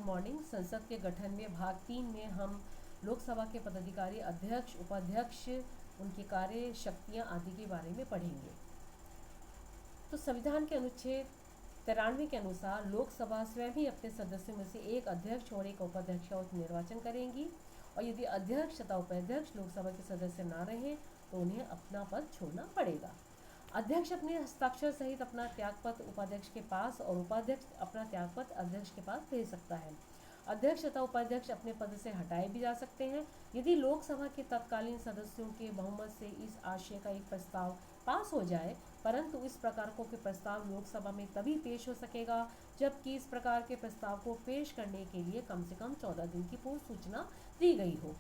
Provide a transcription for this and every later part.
Morning. संसद के गठन में भाग 3 में हम लोकसभा के पदाधिकारी, अध्यक्ष, उपाध्यक्ष, उनकी कार्य, शक्तियाँ आदि के बारे में पढ़ेंगे। तो संविधान के अनुच्छेद 93 के अनुसार लोकसभा स्वयं ही अपने सदस्यों में से एक अध्यक्ष और एक उपाध्यक्ष का निर्वाचन करेंगी, और यदि अध्यक्ष तथा उपाध्यक्ष लोकसभा के सदस्य ना रहें तो उन्हें अपना पद छोड़ना पड़ेगा। अध्यक्ष अपने हस्ताक्षर सहित अपना त्यागपत्र उपाध्यक्ष के पास और उपाध्यक्ष अपना त्यागपत्र अध्यक्ष के पास भेज सकता है। अध्यक्ष तथा उपाध्यक्ष अपने पद से हटाए भी जा सकते हैं यदि लोकसभा के तत्कालीन सदस्यों के बहुमत से इस आशय का एक प्रस्ताव पास हो जाए, परंतु इस प्रकार के प्रस्ताव लोकसभा में तभी पेश हो सकेगा जबकि इस प्रकार के प्रस्ताव को पेश करने के लिए कम से कम 14 दिन की पूर्व सूचना दी गई हो।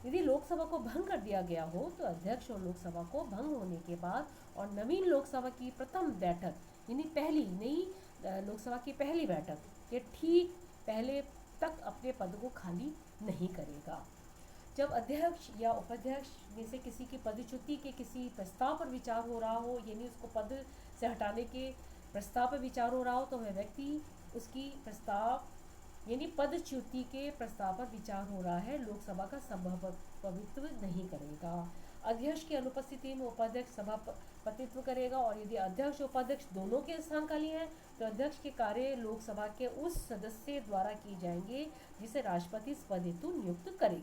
यदि लोकसभा को भंग कर दिया गया हो तो अध्यक्ष और लोकसभा को भंग होने के बाद और नवीन लोकसभा की प्रथम बैठक यानी नई लोकसभा की पहली बैठक के ठीक पहले तक अपने पद को खाली नहीं करेगा। जब अध्यक्ष या उपाध्यक्ष में से किसी की पदच्युति के किसी प्रस्ताव पर विचार हो रहा हो, यानी उसको पद से हटाने के प्रस्ताव पर विचार हो रहा हो, तो वह व्यक्ति उसकी प्रस्ताव यानी पदच्युति के प्रस्ताव पर विचार हो रहा है लोकसभा का सभापतित्व नहीं करेगा। अध्यक्ष की अनुपस्थिति में उपाध्यक्ष सभापतित्व करेगा, और यदि अध्यक्ष उपाध्यक्ष दोनों के स्थान खाली हैं तो अध्यक्ष के कार्य लोकसभा के उस सदस्य द्वारा किए जाएंगे जिसे राष्ट्रपति इस पद हेतु नियुक्त करे।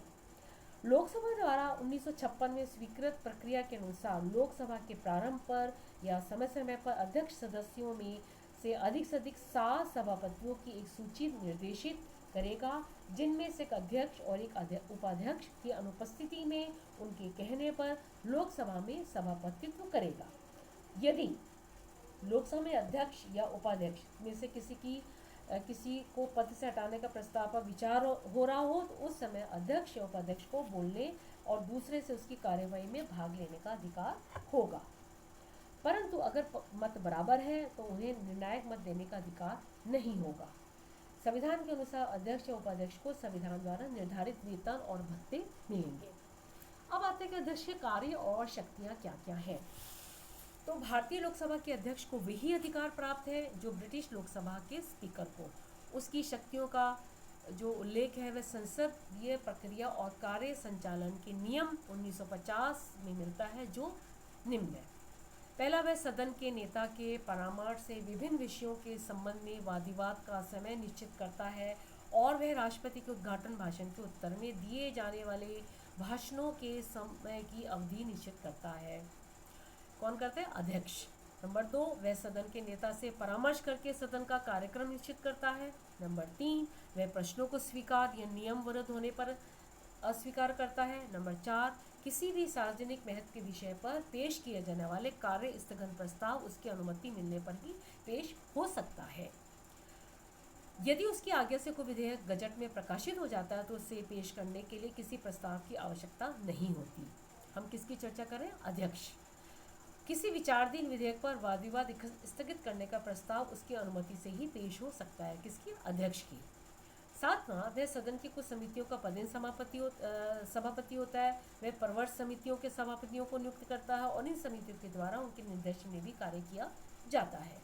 लोकसभा द्वारा 1956 में स्वीकृत प्रक्रिया के अनुसार लोकसभा के प्रारंभ पर या समय समय पर अध्यक्ष सदस्यों में से अधिक 7 सभापतियों की एक सूची निर्देशित करेगा, जिनमें से एक अध्यक्ष और एक उपाध्यक्ष की अनुपस्थिति में उनके कहने पर लोकसभा में सभापतित्व करेगा। यदि लोकसभा में अध्यक्ष या उपाध्यक्ष में से किसी को पद से हटाने का प्रस्ताव पर विचार हो रहा हो तो उस समय अध्यक्ष या उपाध्यक्ष को बोलने और दूसरे से उसकी कार्यवाही में भाग लेने का अधिकार होगा, परंतु अगर मत बराबर है तो उन्हें निर्णायक मत देने का अधिकार नहीं होगा। संविधान के अनुसार अध्यक्ष या उपाध्यक्ष को संविधान द्वारा निर्धारित वेतन और भत्ते मिलेंगे। अब आते हैं कि अध्यक्ष के कार्य और शक्तियाँ क्या क्या हैं। तो भारतीय लोकसभा के अध्यक्ष को वही अधिकार प्राप्त है जो ब्रिटिश लोकसभा के स्पीकर को। उसकी शक्तियों का जो उल्लेख है वह संसदीय प्रक्रिया और कार्य संचालन के नियम 1950 में मिलता है, जो निम्न है। पहला, वह सदन के नेता के परामर्श से विभिन्न विषयों के संबंध में वाद विवाद का समय निश्चित करता है, और वह राष्ट्रपति के उद्घाटन भाषण के उत्तर में दिए जाने वाले भाषणों के समय की अवधि निश्चित करता है। कौन करते हैं? अध्यक्ष। नंबर 2, वह सदन के नेता से परामर्श करके सदन का कार्यक्रम निश्चित करता है। नंबर 3, वह प्रश्नों को स्वीकार या नियम विरुद्ध होने पर अस्वीकार करता है। नंबर 4, किसी भी सार्वजनिक महत्व के विषय पर पेश किए जाने वाले कार्य स्थगन प्रस्ताव उसकी अनुमति मिलने पर ही पेश हो सकता है। यदि उसकी आज्ञा से कोई विधेयक गजट में प्रकाशित हो जाता है तो उसे पेश करने के लिए किसी प्रस्ताव की आवश्यकता नहीं होती। हम किसकी चर्चा करें? अध्यक्ष। किसी विचाराधीन विधेयक पर वाद विवाद स्थगित करने का प्रस्ताव उसकी अनुमति से ही पेश हो सकता है। किसकी? अध्यक्ष की। 7वां, वह सदन की कुछ समितियों का पदेन सभापति होता है। वह प्रवर्ष समितियों के सभापतियों को नियुक्त करता है और इन समितियों के द्वारा उनके निर्देशन में भी कार्य किया जाता है।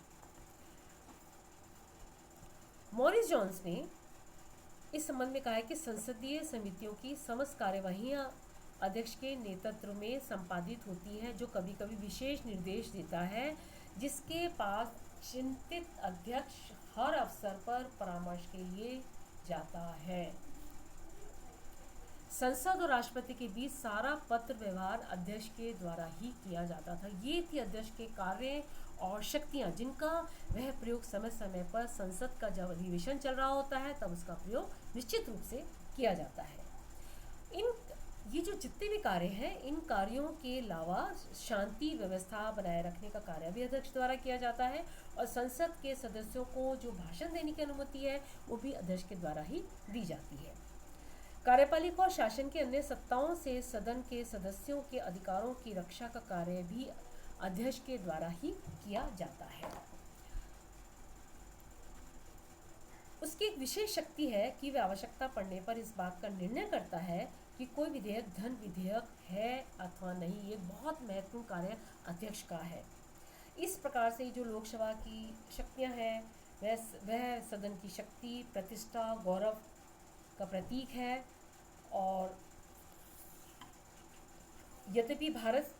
मॉरिस जोन्स ने इस संबंध में कहा है कि संसदीय समितियों की समस्त कार्यवाहियां अध्यक्ष के नेतृत्व में संपादित होती है, जो कभी कभी विशेष निर्देश देता है जिसके पास चिंतित अध्यक्ष हर अवसर पर परामर्श के लिए जाता है। संसद और राष्ट्रपति के बीच सारा पत्र व्यवहार अध्यक्ष के द्वारा ही किया जाता था। ये थी अध्यक्ष के कार्य और शक्तियाँ, जिनका वह प्रयोग समय समय पर संसद का जब अधिवेशन चल रहा होता है तब उसका प्रयोग निश्चित रूप से किया जाता है। ये जो जितने भी कार्य हैं, इन कार्यों के अलावा शांति व्यवस्था बनाए रखने का कार्य भी अध्यक्ष द्वारा किया जाता है, और संसद के सदस्यों को जो भाषण देने की अनुमति है वो भी अध्यक्ष के द्वारा ही दी जाती है। कार्यपालिका और शासन की अन्य सत्ताओं से सदन के सदस्यों के अधिकारों की रक्षा का कार्य भी अध्यक्ष के द्वारा ही किया जाता है। उसकी एक विशेष शक्ति है कि वह आवश्यकता पड़ने पर इस बात का निर्णय करता है कि कोई विधेयक धन विधेयक है अथवा नहीं। ये बहुत महत्वपूर्ण कार्य अध्यक्ष का है। इस प्रकार से जो लोकसभा की शक्तियां हैं वह सदन की शक्ति, प्रतिष्ठा, गौरव का प्रतीक है। और यद्यपि भारत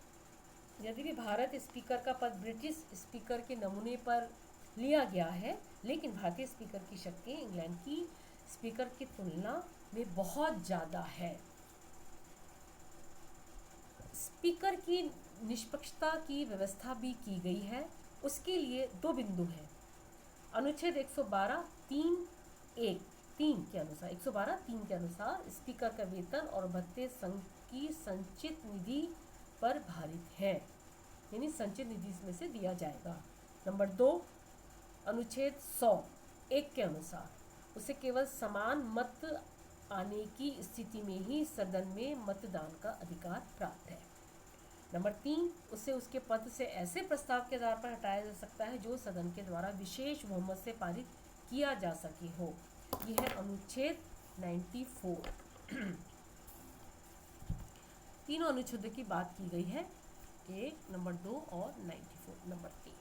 यद्यपि भारत स्पीकर का पद ब्रिटिश स्पीकर के नमूने पर लिया गया है, लेकिन भारतीय स्पीकर की शक्ति इंग्लैंड की स्पीकर की तुलना में बहुत ज़्यादा है। स्पीकर की निष्पक्षता की व्यवस्था भी की गई है। उसके लिए दो बिंदु हैं। अनुच्छेद 112 3 के अनुसार 112(3) के अनुसार स्पीकर का वेतन और भत्ते संघ की संचित निधि पर भारित है, यानी संचित निधि में से दिया जाएगा। नंबर 2, अनुच्छेद 100(1) के अनुसार उसे केवल समान मत आने की स्थिति में ही सदन में मतदान का अधिकार प्राप्त है। नंबर 3, उसे उसके पद से ऐसे प्रस्ताव के आधार पर हटाया जा सकता है जो सदन के द्वारा विशेष बहुमत से पारित किया जा सके हो। यह है अनुच्छेद 94। तीनों अनुच्छेदों की बात की गई है, 1, नंबर 2 और 94 नंबर 3।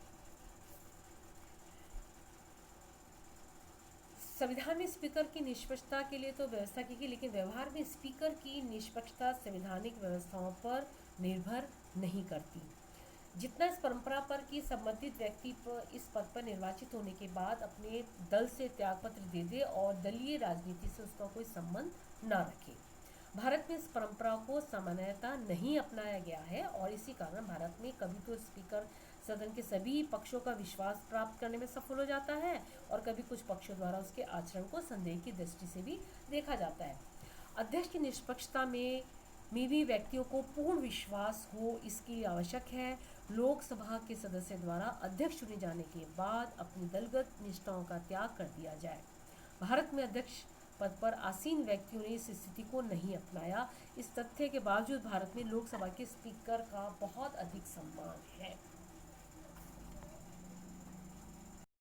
संविधान में स्पीकर की निष्पक्षता के लिए तो व्यवस्था की गई, लेकिन व्यवहार में स्पीकर की निष्पक्षता संवैधानिक व्यवस्थाओं पर निर्भर नहीं करती। जितना इस परंपरा पर कि संबंधित व्यक्ति इस पद पर निर्वाचित होने के बाद अपने दल से त्यागपत्र दे दे और दलीय राजनीति से उसका कोई संबंध न रखे। भारत में इस परंपरा को सामान्यतः नहीं अपनाया गया है और इसी कारण भारत में कभी तो स्पीकर सदन के सभी पक्षों का विश्वास प्राप्त करने में सफल हो जाता है और कभी कुछ पक्षों द्वारा उसके आचरण को संदेह की दृष्टि से भी देखा जाता है। अध्यक्ष की निष्पक्षता में भी व्यक्तियों को पूर्ण विश्वास हो, इसके लिए आवश्यक है लोकसभा के सदस्य द्वारा अध्यक्ष चुने जाने के बाद अपनी दलगत निष्ठाओं का त्याग कर दिया जाए। भारत में अध्यक्ष पद पर आसीन व्यक्तियों ने इस स्थिति को नहीं अपनाया। इस तथ्य के बावजूद भारत में लोकसभा के स्पीकर का बहुत अधिक सम्मान है।